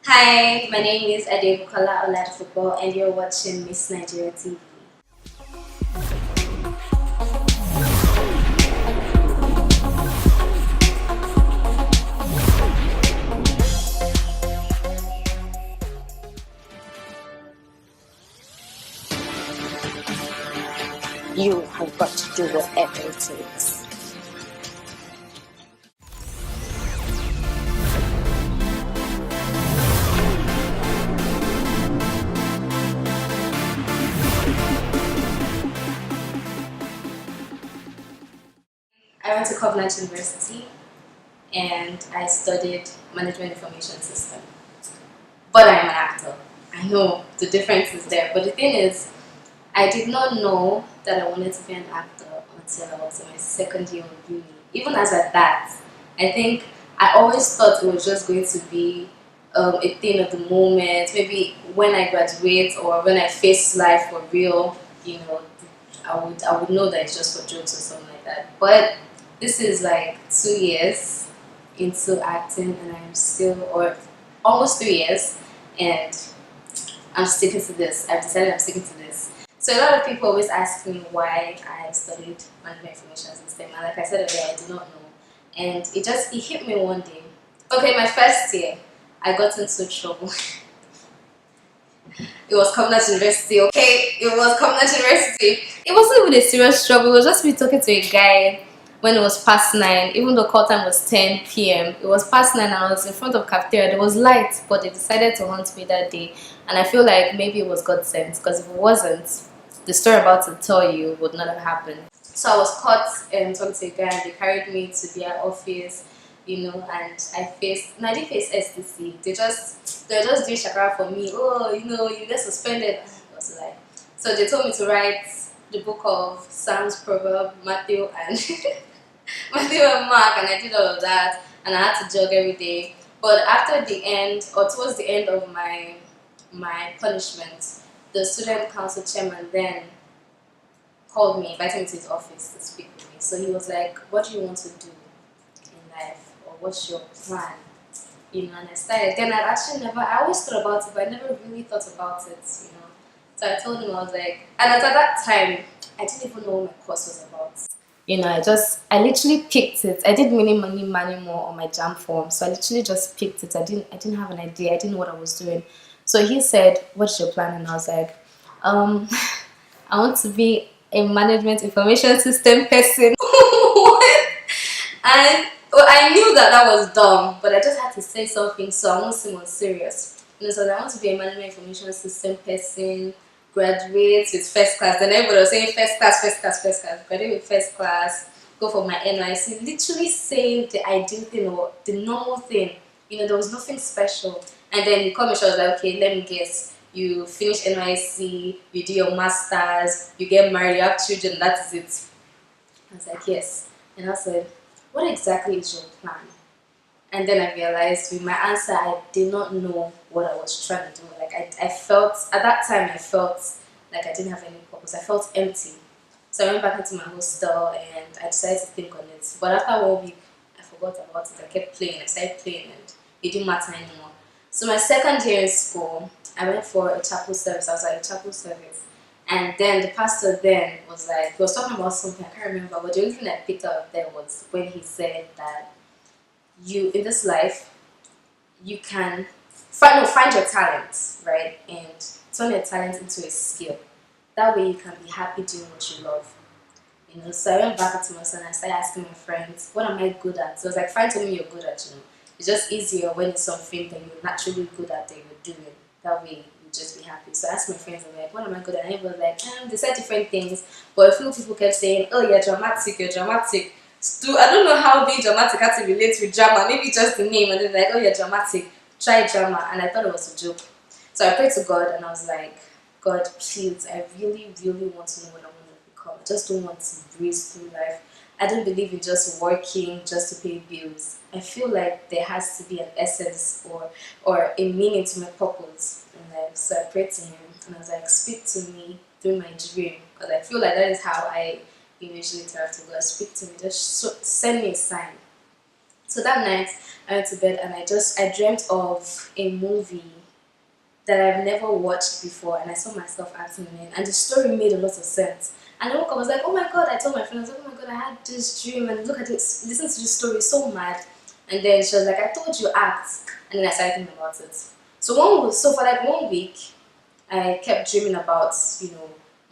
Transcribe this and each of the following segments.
Hi, my name is Adebukola Oladipupo and you're watching Miss Nigeria TV. You have got to do whatever it takes. I went to Covenant University and I studied Management Information System. But I am an actor. I know the difference is there. But the thing is, I did not know that I wanted to be an actor until I was in my second year of uni. Even as at that, I think I always thought it was just going to be a thing of the moment. Maybe when I graduate or when I face life for real, you know, I would know that it's just for jokes or something like that. But this is like 2 years into acting, and I'm still, or almost 3 years, and I'm sticking to this. I've decided I'm sticking to this. So a lot of people always ask me why I studied management information system, and like I said earlier, I do not know. And it hit me one day. Okay, my first year, I got into trouble. It was Covenant University, okay? It was Covenant University. It wasn't even a serious trouble. It was just me talking to a guy when it was past 9, even though call time was 10 p.m. It was past 9 and I was in front of cafeteria. There was light, but they decided to hunt me that day. And I feel like maybe it was God sent, because if it wasn't, the story I'm about to tell you would not have happened. So I was caught talking to a guy, and they carried me to their office, and I didn't face STC. They're just doing shakara for me. Oh, you get suspended. I was like, so they told me to write the book of Psalms, Proverbs, Matthew, and Matthew and Mark, and I did all of that, and I had to jog every day. But after the end, or towards the end of my punishment, the student council chairman then called me, invited me to his office to speak with me. So he was like, "What do you want to do in life, or what's your plan?" And I started. Then I always thought about it, but I never really thought about it. So I told him, I was like, and at that time, I didn't even know what my course was about. I literally picked it. I did many more on my jam form. So I literally just picked it. I didn't have an idea. I didn't know what I was doing. So he said, "What's your plan?" And I was like, um, I want to be a management information system person. What? And well, I knew that was dumb, but I just had to say something so I won't seem unserious. So I want to be a management information system person, graduate with first class. Then everybody was saying first class, first class, first class. Graduate with first class, go for my NYC. Literally saying the ideal thing or the normal thing. There was nothing special. And then you come and I was like, okay, let me guess. You finish NYC, you do your masters, you get married, you have children, that is it. I was like, yes. And I said, what exactly is your plan? And then I realized with my answer, I did not know what I was trying to do. Like I felt, at that time, I felt like I didn't have any purpose. I felt empty. So I went back into my hostel and I decided to think on it. But after 1 week, I forgot about it. I kept playing. I started playing and it didn't matter anymore. So my second year in school, I went for a chapel service. I was at a chapel service. And then the pastor then was like, he was talking about something, I can't remember, but the only thing I picked up there was when he said that you, in this life, you can find your talent, right? And turn your talent into a skill. That way you can be happy doing what you love. So I went back to my son and I started asking my friends, what am I good at? So it was like, find something you're good at. It's just easier when it's something that you're naturally good at that you're doing. That way you just be happy. So I asked my friends, I'm like, what am I good at? And everybody was like, they said different things, but a few people kept saying, oh, you're dramatic, you're dramatic. So I don't know how being dramatic had to relate with drama, maybe just the name, and they're like, oh, you're dramatic, try drama. And I thought it was a joke. So I prayed to God and I was like, God, please, I really, really want to know what I want to become. I just don't want to breeze through life. I don't believe in just working just to pay bills. I feel like there has to be an essence or a meaning to my purpose in life. So I prayed to him and I was like, speak to me through my dream. Because I feel like that is how I usually tell to God, speak to me, just send me a sign. So that night I went to bed and I dreamt of a movie that I've never watched before, and I saw myself acting in it, and the story made a lot of sense. And I woke up, I was like, oh my god, I told my friend, I was like, oh my god, I had this dream, and look at this, listen to this story, it's so mad. And then she was like, I told you act, and then I started thinking about it. So for like 1 week, I kept dreaming about,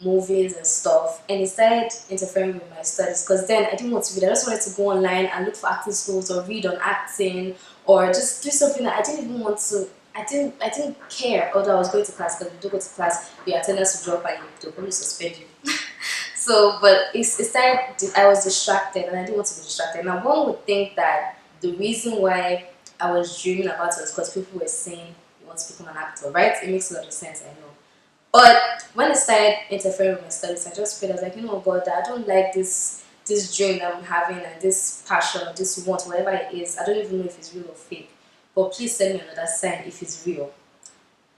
movies and stuff, and it started interfering with my studies because then I didn't want to read. I just wanted to go online and look for acting schools or read on acting or just do something that I didn't even want to. I didn't care. Although I was going to class because if you do go to class, your attendance will drop and they'll probably suspend you. So, but it started. I was distracted and I didn't want to be distracted. Now, one would think that the reason why I was dreaming about it was because people were saying you want to become an actor, right? It makes a lot of sense, I know. But when it started interfering with my studies, I just felt I was like, God, I don't like this dream that I'm having and this passion or this want, whatever it is. I don't even know if it's real or fake. But please send me another sign if it's real.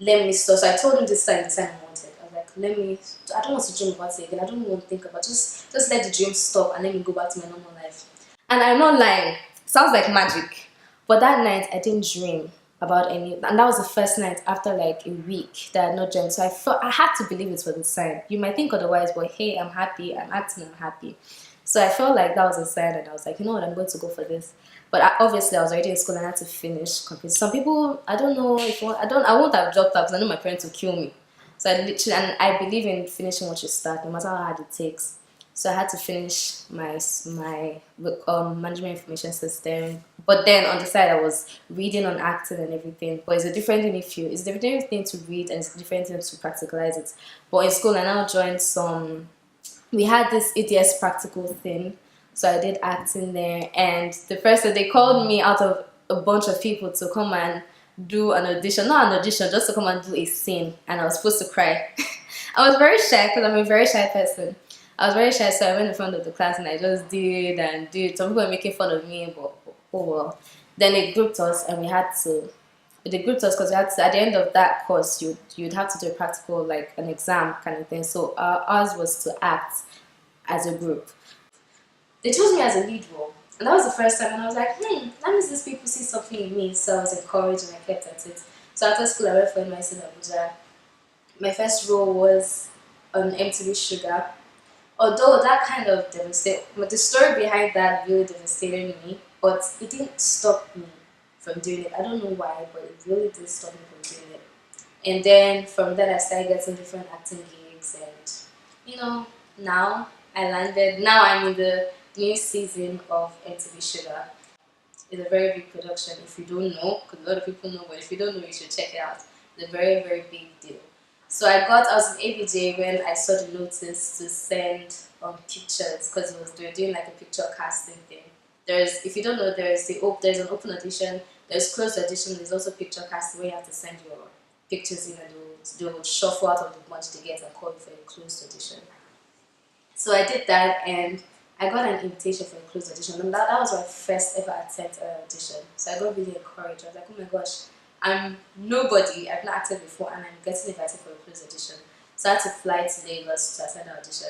Let me stop. So I told him the sign I wanted. I was like, I don't want to dream about it again. I don't want to think about it. Just let the dream stop and let me go back to my normal life. And I'm not lying. Sounds like magic. But that night I didn't dream about any, and that was the first night after like a week that I had not dreamt. So I felt I had to believe it was a sign. You might think otherwise, but hey, I'm happy, I'm acting, I'm happy. So I felt like that was a sign, and I was like, you know what, I'm going to go for this. But obviously, I was already in school and I had to finish complete. Some people, I don't know if I won't have dropped out because I know my parents will kill me. So I literally, and I believe in finishing what you start, no matter how hard it takes. So I had to finish my management information system. But then on the side, I was reading on acting and everything. But it's a different thing to read and it's a different thing to practicalize it. But in school, I now joined some. We had this ADS practical thing, so I did acting there. And the first day they called me out of a bunch of people to come and do an audition, not an audition, just to come and do a scene. And I was supposed to cry. I was very shy because I'm a very shy person. I was very shy, so I went in front of the class and I just did and did. Some people were making fun of me, but oh well. Then they grouped us and they grouped us because we had to, at the end of that course, you'd have to do a practical, like an exam kind of thing. So ours was to act as a group. They chose me as a lead role. And that was the first time, and I was like, that means these people see something in me. So I was encouraged and I kept at it. So after school, I went for NYC in Abuja. My first role was on MTV Shuga. Although that kind of devastated, but the story behind that really devastated me, but it didn't stop me from doing it. I don't know why, but it really did stop me from doing it. And then from then I started getting different acting gigs, and now I'm in the new season of MTV Shuga. It's a very big production. If you don't know, because a lot of people know, but if you don't know, you should check it out. It's a very, very big deal. So I was in ABJ when I saw the notice to send pictures because they were doing like a picture casting thing. If you don't know, there's an open audition, there's closed audition, there's also picture casting where you have to send your pictures in and they'll shuffle out of the bunch to get and call you for a closed audition. So I did that and I got an invitation for a closed audition, and that was my first ever attempt at an audition. So I got really encouraged. I was like, oh my gosh, I'm nobody, I've not acted before, and I'm getting invited for a closed audition. So I had to fly to Lagos to attend the audition.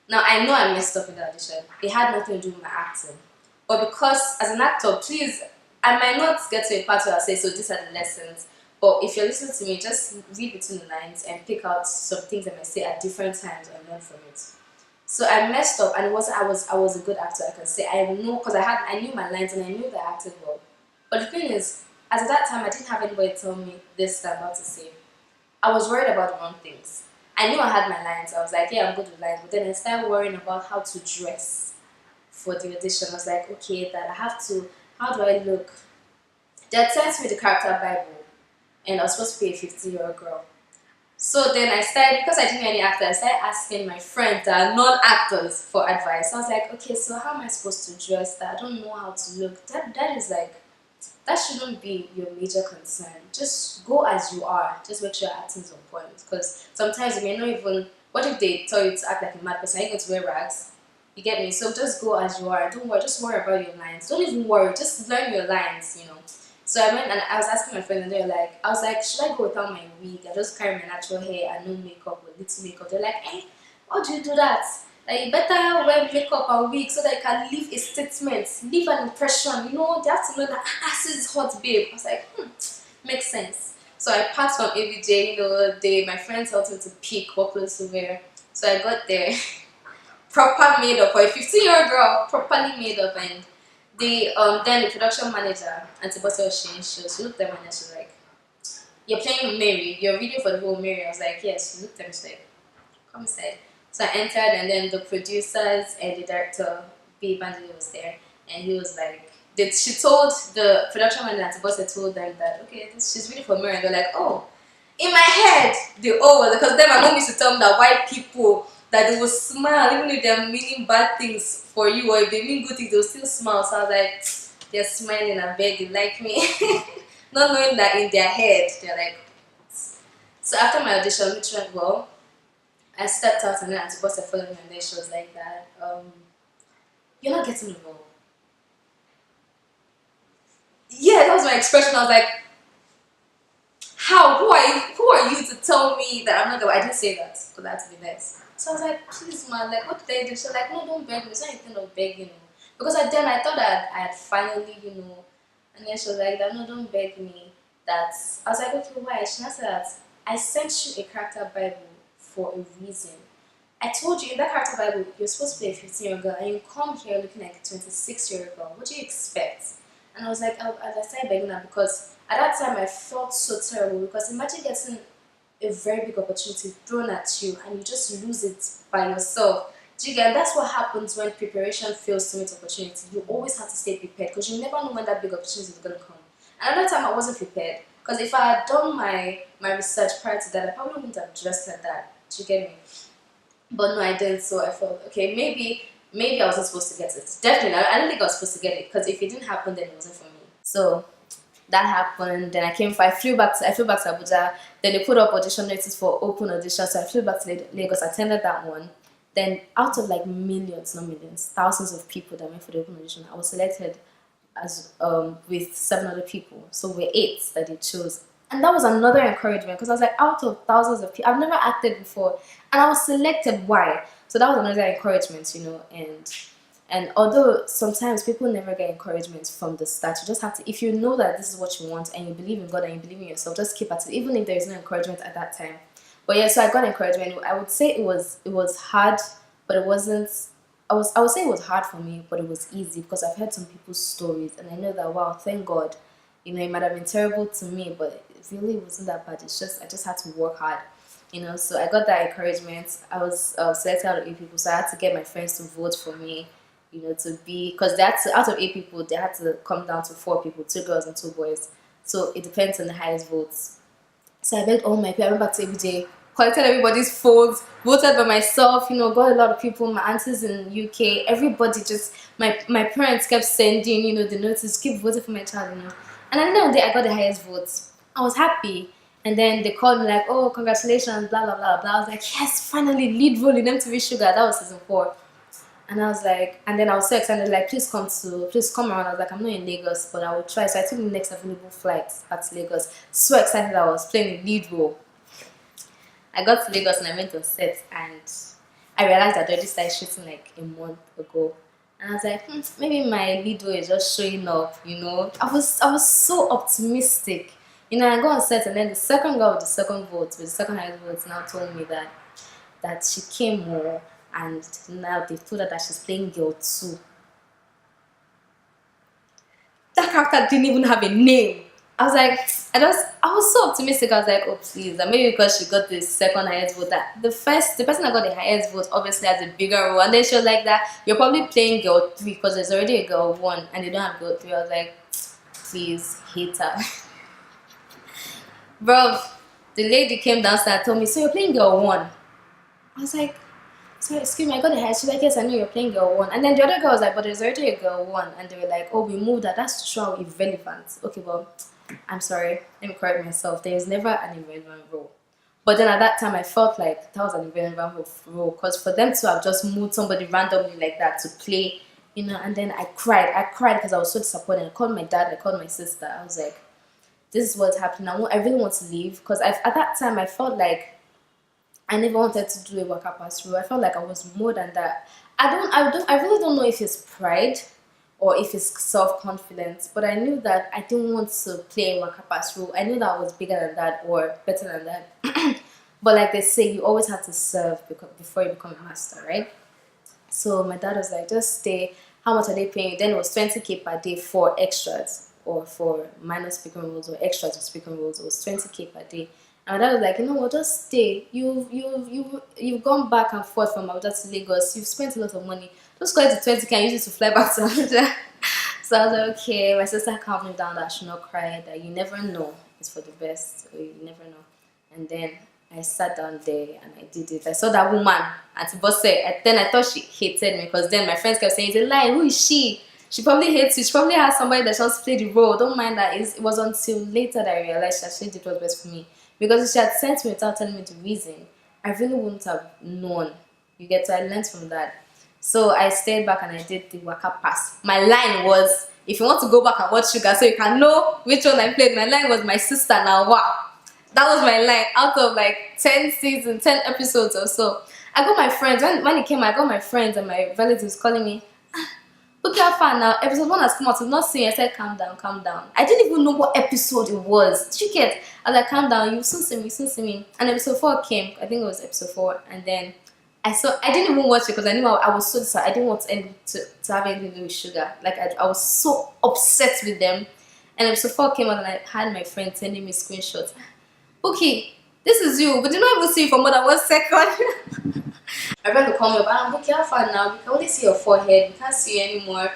Now I know I messed up in the audition. It had nothing to do with my acting. But because as an actor, please, I might not get to a part where I say, so these are the lessons. But if you're listening to me, just read between the lines and pick out some things I might say at different times and learn from it. So I messed up, and it wasn't. I was a good actor. I can say I know because I knew my lines and I knew that I acted well. But the thing is, as at that time, I didn't have anybody tell me this that I'm about to say. I was worried about the wrong things. I knew I had my lines. I was like, yeah, I'm good with lines. But then I started worrying about how to dress for the audition. I was like, okay, that I have to. How do I look? They had sent me the character Bible, and I was supposed to be a 50-year-old girl. So then I started, because I didn't know any actor, I started asking my friends that are non-actors for advice. I was like, okay, so how am I supposed to dress that? I don't know how to look. That is like, that shouldn't be your major concern. Just go as you are. Just make sure your acting is on point. Because sometimes you may not even, what if they tell you to act like a mad person? Are you going to wear rags? You get me? So just go as you are. Don't worry. Just worry about your lines. Don't even worry. Just learn your lines. So I went and I was asking my friends, and they were like, I was like, should I go without my wig? I just carry my natural hair and no makeup or little makeup. They're like, hey, why do you do that? that you better wear makeup and wig so that you can leave a statement, leave an impression. You know, they have to know that this is hot, babe. I was like, makes sense. So I passed from ABJ. You know, my friends helped me to pick what clothes to wear. So I got there, proper made up for a 15-year-old girl, properly made up, and then the production manager, Adebukola Oladipupo, she looked at me and she was like, "You're playing Mary. You're reading for the role Mary." I was like, "Yes." She looked at me, she's like, "Come inside." So I entered, and then the producers and the director, B. Bandele, was there, and he was like, she told the production manager, Adebukola told them that, okay, she's reading for Mary, and they're like, "Oh." In my head, they all were, because then my mom used to tell me that white people, that they will smile even if they're meaning bad things for you, or if they mean good things, they'll still smile. So I was like, they're smiling, I beg, they like me. Not knowing that in their head, they're like. So after my audition, which went well, I stepped out and then Auntie Boss followed me, and then she was like that, you're not getting involved. Yeah, that was my expression. I was like, how? Who are you? Who are you to tell me that I'm not gonna? I didn't say that, because that to be nice. So I was like, please, man, like, what did I do? She was like, no, don't beg me. It's not anything of begging, because I thought that I had finally, and then she was like, no, don't beg me. That I was like, okay, why? She said that I sent you a character Bible for a reason. I told you in that character Bible you're supposed to be a 15-year-old girl, and you come here looking like a 26-year-old girl. What do you expect? And I was like, I started begging her, because at that time I felt so terrible, because imagine getting a very big opportunity thrown at you and you just lose it by yourself. Do you get? That's what happens when preparation fails to meet opportunity. You always have to stay prepared, because you never know when that big opportunity is going to come. And at that time I wasn't prepared, because if I had done my research prior to that, I probably wouldn't have dressed like that. Do you get me? But no, I didn't. So I felt, okay, maybe I wasn't supposed to get it. Definitely, I don't think I was supposed to get it, because if it didn't happen, then it wasn't for me. So that happened. Then I flew back to Abuja. Then they put up audition notice for open audition. So I flew back to Lagos, attended that one. Then out of like millions, not millions, thousands of people that went for the open audition, I was selected as with 7 other people. So we're 8 that they chose. And that was another encouragement, because I was like, out of thousands of people, I've never acted before, and I was selected. Why? So that was another encouragement, and although sometimes people never get encouragement from the start, you just have to, if you know that this is what you want and you believe in God and you believe in yourself, just keep at it, even if there is no encouragement at that time. But yeah, so I got encouragement. I would say it was hard, but it wasn't. I would say it was hard for me, but it was easy, because I've heard some people's stories, and I know that, wow, thank God. It might have been terrible to me, but it really wasn't that bad. It's just I just had to work hard. So I got that encouragement. I was selected out of 8 people, so I had to get my friends to vote for me, to be, because out of 8 people, they had to come down to 4 people, 2 girls and 2 boys. So it depends on the highest votes. So I begged all my people. I went back to ABJ, collected everybody's phones, voted by myself. Got a lot of people. My aunties in UK, everybody just my parents kept sending the notice, keep voting for my child. And at the end of the day, I got the highest votes. I was happy. And then they called me like, oh, congratulations, blah, blah, blah, blah. I was like, yes, finally, lead role in MTV Shuga. That was season 4. And I was like, and then I was so excited, like, please come around. I was like, I'm not in Lagos, but I will try. So I took the next available flight back to Lagos. So excited I was playing a lead role. I got to Lagos and I went on set, and I realized I'd already started shooting like a month ago. And I was like, maybe my lead role is just showing up, I was so optimistic. I go on set, and then the second girl with the second vote, with the second highest vote, now told me that she came more, and now they told her that she's playing girl 2. That character didn't even have a name. I was like, I was so optimistic. I was like, oh please, and maybe because she got the second highest vote, that the person that got the highest vote obviously has a bigger role. And then she was like, that you're probably playing girl 3, because there's already a girl 1 and they don't have girl 3. I was like, please, hater. Bro, the lady came downstairs and told me, so you're playing girl 1? I was like, sorry, excuse me, I got the highest. She's like, yes, I know you're playing girl 1. And then the other girl was like, but there's already a girl 1. And they were like, oh, we moved that. That's so irrelevant. Okay, well, I'm sorry. Let me correct myself. There is never an irrelevant role. But then at that time, I felt like that was an irrelevant role. Because for them to have just moved somebody randomly like that to play, and then I cried. I cried because I was so disappointed. I called my dad. I called my sister. I was like, this is what's happening. I really want to leave. Because at that time, I felt like I never wanted to do a waka pass rule. I felt like I was more than that. I really don't know if it's pride or if it's self-confidence, but I knew that I didn't want to play a waka pass rule. I knew that I was bigger than that or better than that. But like they say, you always have to serve before you become a master, right? So my dad was like, just stay. How much are they paying you? Then it was 20K per day for extras or for minor speaking roles or extras of speaking roles. It was 20K per day. And my dad was like, you know what, just stay. You've gone back and forth from Abuja to Lagos. You've spent a lot of money. Just collect the 20K and use it to fly back to Abuja. So I was like, okay. My sister calmed me down that I should not cry, that you never know. It's for the best, or you never know. And then I sat down there and I did it. I saw that woman, Auntie Bosse. Then I thought she hated me because then my friends kept saying, it's a lie. Who is she? She probably hates you. She probably has somebody that wants to play the role. Don't mind that. It was until later that I realized she actually did what was best for me. Because if she had sent me without telling me the reason, I really wouldn't have known. You get, so I learned from that. So I stayed back and I did the waka pass. My line was, if you want to go back and watch Sugar so you can know which one I played, my line was my sister now. Wow. That was my line out of like 10 seasons, 10 episodes or so. I got my friends, when it came, I got my friends and my relatives calling me, look how far now, episode 1 has come out, we've not seen it. I said, calm down, calm down. I didn't even know what episode it was. Did you get? I was like, calm down, you soon see me, you soon see me. And episode 4 came, I think it was episode 4, and then I didn't even watch it because I knew I was so decided. I didn't want to have anything to do with Sugar. Like I was so upset with them. And episode 4 came out and I had my friend sending me screenshots. Okay, this is you, but did not even see you for more than 1 second. My friend will call me, but I'm okay, how far now? We can only see your forehead, we can't see you anymore.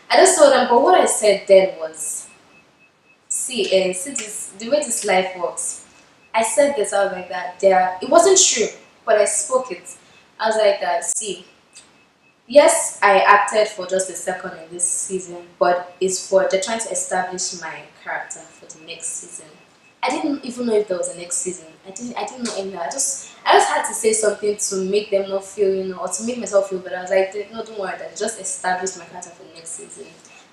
I just told them, but what I said then was, see this, the way this life works. I said this, I was like that, it wasn't true, but I spoke it. I was like that, see, yes, I acted for just a second in this season, but they're trying to establish my character for the next season. I didn't even know if there was a next season. I didn't know anything. I just had to say something to make them not feel, or to make myself feel better. I was like, no, don't worry, that just established my character for the next season.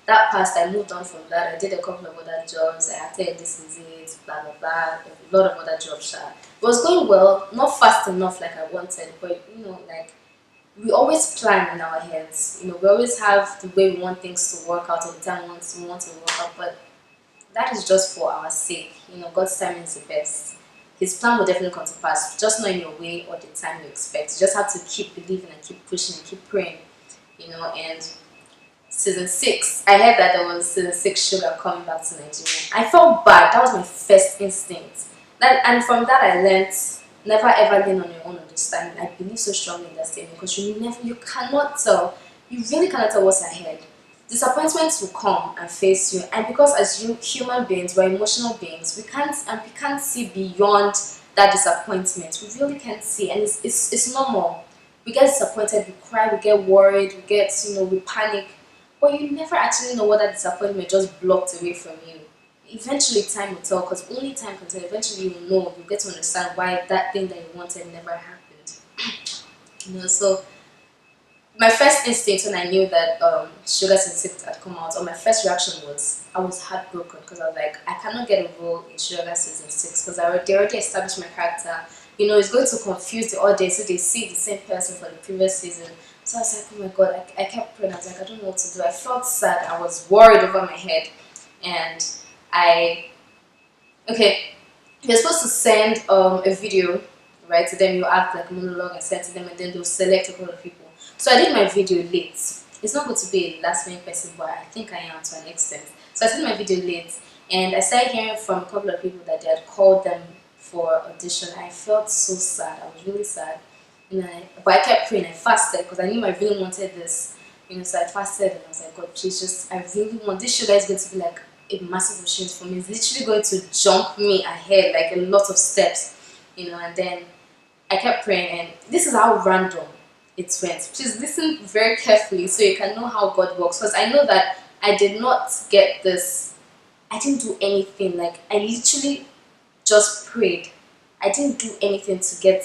That passed, I moved on from that. I did a couple of other jobs. I acted in This Is It, blah blah blah. A lot of other jobs. It was going well, not fast enough like I wanted, but like we always plan in our heads. We always have the way we want things to work out, or the time we want to work out, but that is just for our sake. God's timing is the best. His plan will definitely come to pass, just not in your way or the time you expect. You just have to keep believing and keep pushing and keep praying. And season 6, I heard that there was season 6 Sugar coming back to Nigeria. I felt bad. That was my first instinct. And from that I learned, never ever lean on your own understanding. I believe so strongly in that statement because you cannot tell. You really cannot tell what's ahead. Disappointments will come and face you, and because as human beings, we're emotional beings, we can't see beyond that disappointment. We really can't see, and it's normal. We get disappointed, we cry, we get worried, we panic, but you never actually know what that disappointment just blocked away from you. Eventually time will tell, because only time can tell. Eventually you know, you get to understand why that thing that you wanted never happened. So my first instinct when I knew that Sugar Season 6 had come out, or my first reaction was, I was heartbroken because I was like, I cannot get a role in Sugar Season 6 because they already established my character. It's going to confuse the audience if they see the same person for the previous season. So I was like, oh my god, I kept praying. I was like, I don't know what to do. I felt sad. I was worried over my head. And you're supposed to send a video, right, to them. You act like a monologue and send to them, and then they'll select a couple of people. So I did my video late. It's not going to be a last minute person, but I think I am to an extent. So I did my video late, and I started hearing from a couple of people that they had called them for audition. I felt so sad. I was really sad. But I kept praying. I fasted because I knew I really wanted this. So I fasted and I was like, God, please I really want this. Sugar is going to be like a massive opportunity for me. It's literally going to jump me ahead like a lot of steps. And then I kept praying, and this is how random it went. Please listen very carefully so you can know how God works, because I know that I did not get this. I didn't do anything. Like, I literally just prayed. I didn't do anything to get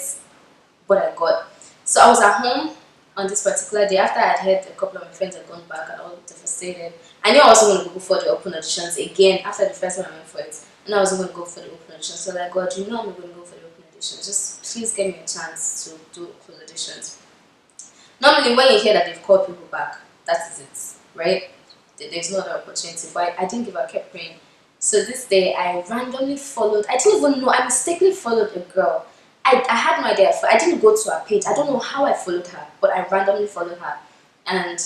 what I got. So I was at home on this particular day after I had heard a couple of my friends had gone back and I was devastated. I knew I wasn't going to go for the open auditions again after the first time I went for it, and I wasn't going to go for the open auditions. So like, God, I'm not going to go for the open auditions. auditions. Just please give me a chance to do close auditions. Normally, when you hear that they've called people back, that is it, right? There's no other opportunity. But I didn't give up, I kept praying. So this day, I randomly followed, I didn't even know, I mistakenly followed a girl. I had no idea. I didn't go to her page. I don't know how I followed her, but I randomly followed her. And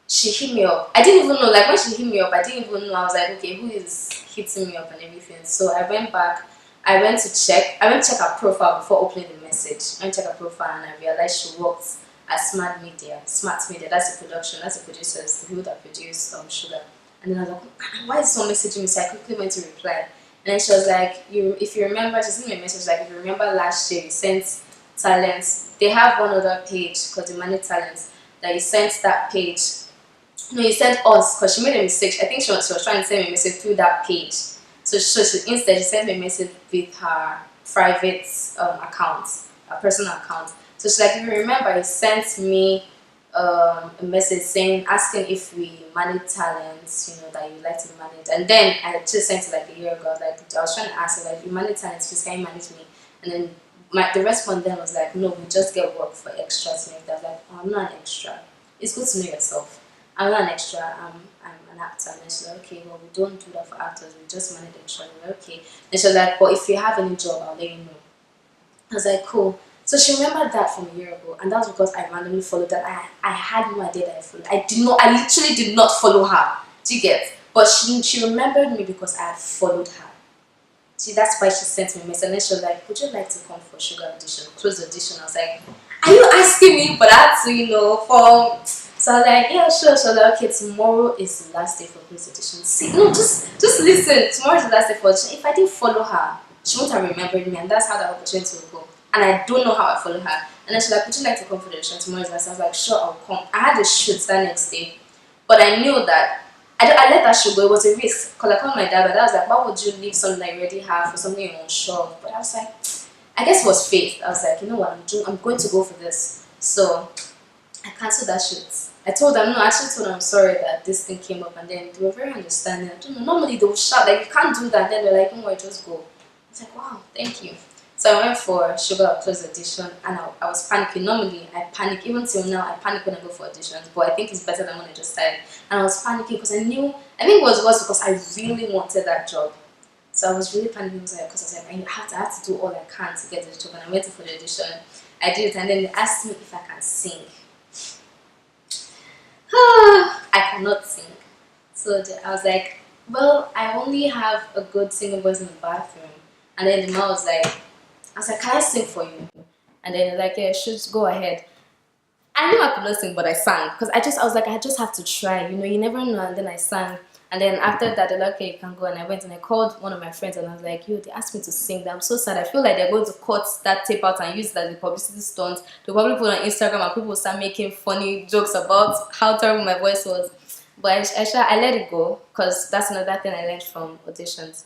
she hit me up. I didn't even know, like when she hit me up, I didn't even know. I was like, okay, who is hitting me up and everything? So I went back. I went to check her profile before opening the message. I went to check her profile and I realized she works at Smart Media. Smart Media, that's the production, that's the producers, the people that produce Sugar. And then I was like, why is someone messaging me? So I quickly went to reply. And then she was like, if you remember, she sent me a message like, if you remember last year, you sent talents. They have one other page called the Manage Talents that you sent that page. No, you sent us because she made a mistake. I think she was trying to send me a message through that page. So instead she sent me a message with her private account, her personal account. So she's like, if you remember, you sent me a message asking if we manage talents, that you like to manage. And then I just sent it like a year ago. I was trying to ask her, like, if you manage talents, please can you manage me? And then the response then was like, no, we just get work for extras. And I was like, oh, I'm not an extra. It's good to know yourself. I'm not an extra, I'm an actor. And she's like, okay, well, we don't do that for actors, we just manage extra. I'm like, okay. And she was like, but if you have any job, I'll let you know. I was like, cool. So she remembered that from a year ago, and that was because I randomly followed that. I had no idea that I followed. I literally did not follow her. Do you get? But she remembered me because I had followed her. See, that's why she sent me a message. And then she was like, would you like to come for Shuga audition, close audition? I was like, are you asking me for that to, So I was like, yeah, sure. So I was like, okay, tomorrow is the last day for close audition. See, no, just listen. Tomorrow is the last day for audition. If I didn't follow her, she wouldn't have remembered me, and that's how that opportunity will go. And I don't know how I followed her. And then she's like, would you like to come for the audition tomorrow? I was like, sure, I'll come. I had a shoot that next day, but I knew that I let that shoot go. It was a risk because I called my dad, but I was like, why would you leave something that you already have for something you're unsure of? But I was like, I guess it was faith. I was like, you know what, I'm going to go for this. So I cancelled that shoot. I told them, no, I actually told them I'm sorry that this thing came up, and then they were very understanding. I don't know, normally they would shout, like, you can't do that. Then they're like, don't worry, just go. I was like, wow, thank you. So I went for Shuga Close audition, and I was panicking. Normally, I panic, even till now, I panic when I go for auditions, but I think it's better than when I just started. And I was panicking because I think it was worse because I really wanted that job. So I was really panicking because I was like, I have to do all I can to get the job. And I went for the audition. I did it, and then they asked me if I can sing. I cannot sing. So I was like, well, I only have a good singing voice in the bathroom. And then the man was like, can I sing for you? And then like, yeah, should go ahead. I knew I could not sing, but I sang because I was like, I just have to try. You never know. And then I sang. And then after that, they're like, okay, you can go. And I went and I called one of my friends and I was like, yo, they asked me to sing. I'm so sad. I feel like they're going to cut that tape out and use it as a publicity stunt. They'll probably put it on Instagram and people will start making funny jokes about how terrible my voice was. But I let it go because that's another thing I learned from auditions.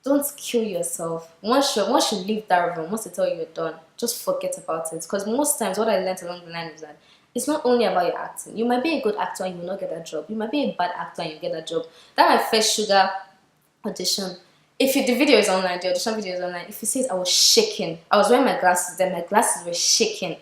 Don't kill yourself. Once you leave that room, once they tell you you're done, just forget about it. Because most times what I learned along the line is that it's not only about your acting. You might be a good actor and you will not get that job. You might be a bad actor and you get that job. That my first Shuga audition. If the video is online, the audition video is online. If you see it, I was shaking. I was wearing my glasses then. My glasses were shaking.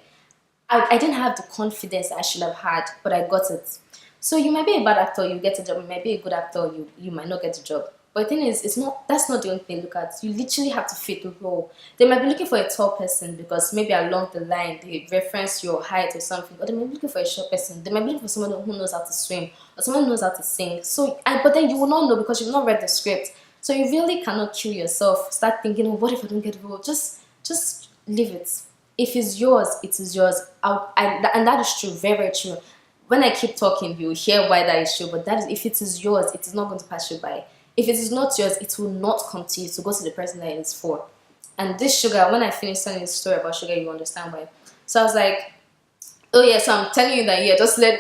I didn't have the confidence I should have had, but I got it. So you might be a bad actor, you get a job. You might be a good actor, you might not get a job. But the thing is, that's not the only thing they look at. You literally have to fit the role. They might be looking for a tall person because maybe along the line they reference your height or something, or they might be looking for a short person. They might be looking for someone who knows how to swim or someone who knows how to sing. But then you will not know because you've not read the script. So you really cannot kill yourself. Start thinking, oh, what if I don't get the role? Just leave it. If it's yours, it is yours. And that is true, very, very true. When I keep talking, you'll hear why that is true. But if it is yours, it is not going to pass you by. If it is not yours, it will not come to you to go to the person that it is for. And this Shuga, when I finish telling the story about Shuga, you understand why. So I was like, oh yeah, so I'm telling you that, yeah,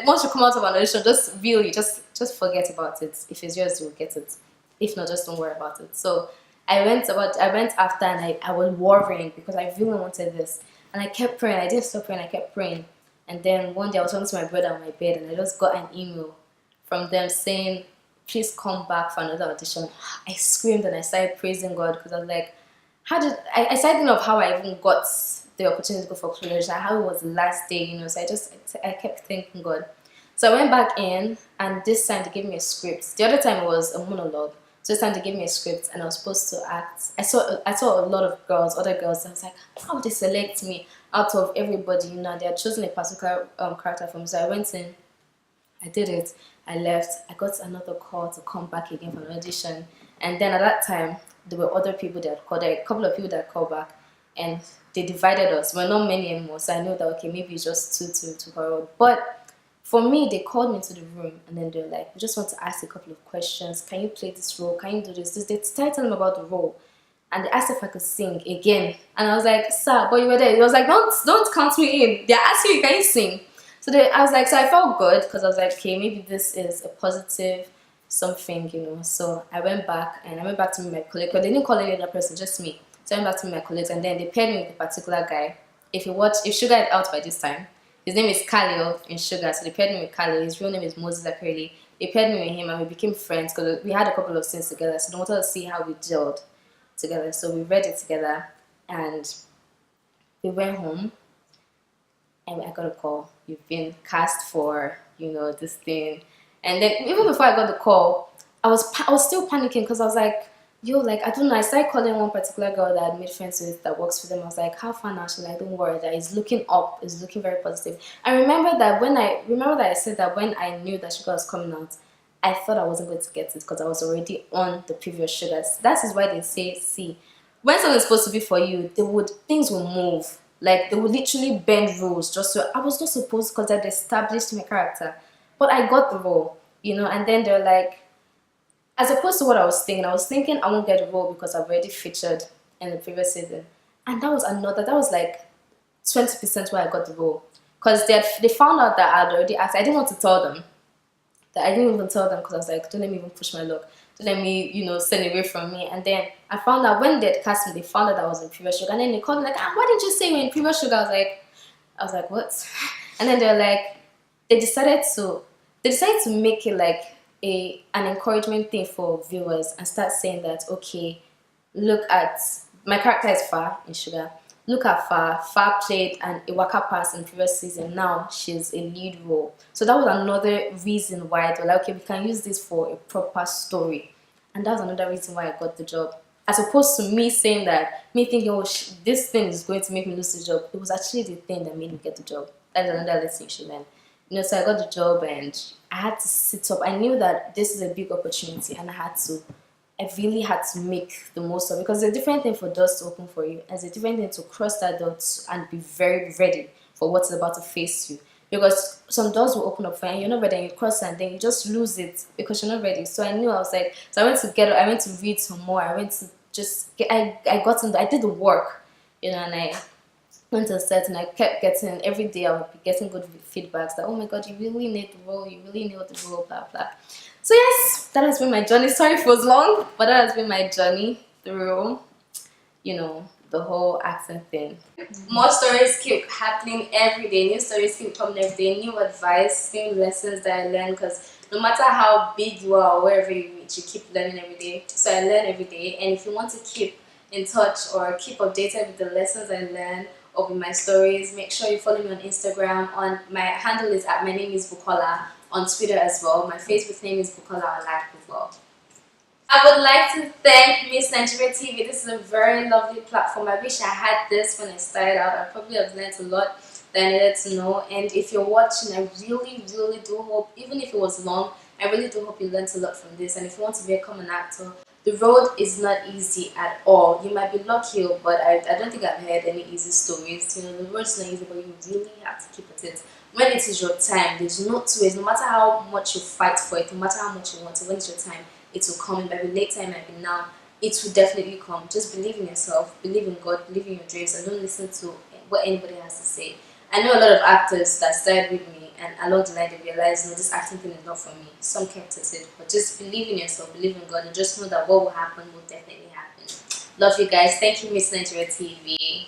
once you come out of an audition, just forget about it. If it's yours, you'll get it. If not, just don't worry about it. So I went after and I was worrying because I really wanted this. And I kept praying. I didn't stop praying. I kept praying. And then one day I was talking to my brother on my bed and I just got an email from them saying, please come back for another audition. I screamed and I started praising God because I was like, I started thinking of how I even got the opportunity to go for college, like how it was the last day, So I kept thanking God. So I went back in, and this time they gave me a script. The other time it was a monologue. So this time they gave me a script, and I was supposed to act. I saw a lot of girls, other girls. And I was like, how would they select me out of everybody? They had chosen a particular character for me. So I went in, I did it. I left. I got another call to come back again for an audition. And then at that time, there were other people that called. There were a couple of people that called back, and they divided us. We're not many anymore. So I know that okay, maybe it's just two to her. But for me, they called me into the room, and then they're like, "We just want to ask a couple of questions. Can you play this role? Can you do this?" They started telling me about the role, and they asked if I could sing again. And I was like, "Sir, but you were there." He was like, "Don't count me in. They're asking you, can you sing?" I was like, so I felt good because I was like, okay, maybe this is a positive something. So I went back to meet my colleague, but they didn't call any other person, just me. So I went back to meet my colleagues, and then they paired me with a particular guy. If Shuga is out by this time, his name is Khalil in Shuga. So they paired me with Khalil. His real name is Moses apparently. They paired me with him, and we became friends because we had a couple of scenes together. So they wanted to see how we gelled together. So we read it together, and we went home. And I got a call. You've been cast for, this thing. And then even before I got the call, I was still panicking because I was like, yo, like I don't know. I started calling one particular girl that I made friends with that works for them. I was like, how far now? She's like, don't worry, that is looking up, is looking very positive. I remember that I said that when I knew that Sugar was coming out, I thought I wasn't going to get it because I was already on the previous Sugars. That is why they say, see, when something's supposed to be for you, things will move. Like they would literally bend rules just so I was not supposed because I'd established my character. But I got the role. And then they're like, as opposed to what I was thinking I won't get the role because I've already featured in the previous season. And that was like 20% why I got the role. Because they found out that I'd already asked. I didn't want to tell them. That I didn't even tell them because I was like, don't let me even push my luck. Don't let me, send away from me. And then I found out when they'd cast me, they found out I was in previous Sugar. And then they called me like, why didn't you say you were in previous Sugar? I was like, what? And then they're like, they decided to make it like an encouragement thing for viewers and start saying that, okay, look at my character is Faa in Sugar. Look at Faa. Faa played an Iwaka pass in previous season. Now she's a lead role. So that was another reason why they were like, okay, we can use this for a proper story. And that was another reason why I got the job. As opposed to me saying that, me thinking, oh, this thing is going to make me lose the job. It was actually the thing that made me get the job. That's another lesson you should learn. So I got the job and I had to sit up. I knew that this is a big opportunity and I really had to make the most of it because it's a different thing for doors to open for you. And it's a different thing to cross that door and be very ready for what's about to face you. Because some doors will open up for you and you're not ready and you cross and then you just lose it because you're not ready. So I knew I was like, so I went to read some more. I went to I did the work, and I went to set and I kept getting, every day I would be getting good feedbacks that, oh my God, you really need the role, you really need the role, blah, blah. So yes, that has been my journey. Sorry if it was long, but that has been my journey through, the whole acting thing. More stories keep happening every day. New stories keep coming every day. New advice, new lessons that I learn. Because no matter how big you are or wherever you reach, you keep learning every day. So I learn every day. And if you want to keep in touch or keep updated with the lessons I learn or with my stories, make sure you follow me on Instagram. My handle is at my name is Bukola. On Twitter as well. My Facebook name is Adebukola Oladipupo. I would like to thank Miss Nigeria TV. This is a very lovely platform. I wish I had this when I started out. I probably have learned a lot that I needed to know. And if you're watching, I really, really do hope, even if it was long, I really do hope you learned a lot from this. And if you want to become an actor, the road is not easy at all. You might be lucky, but I don't think I've heard any easy stories. The road is not easy, but you really have to keep at it. When it is your time, there's no two ways. No matter how much you fight for it, no matter how much you want it, when it's your time, it will come. It might be later, it might be now. It will definitely come. Just believe in yourself, believe in God, believe in your dreams, and don't listen to what anybody has to say. I know a lot of actors that started with me, and along the line they realized, no, this acting thing is not for me. Some kept at it, but just believe in yourself, believe in God, and just know that what will happen will definitely happen. Love you guys. Thank you, Miss Nigeria TV.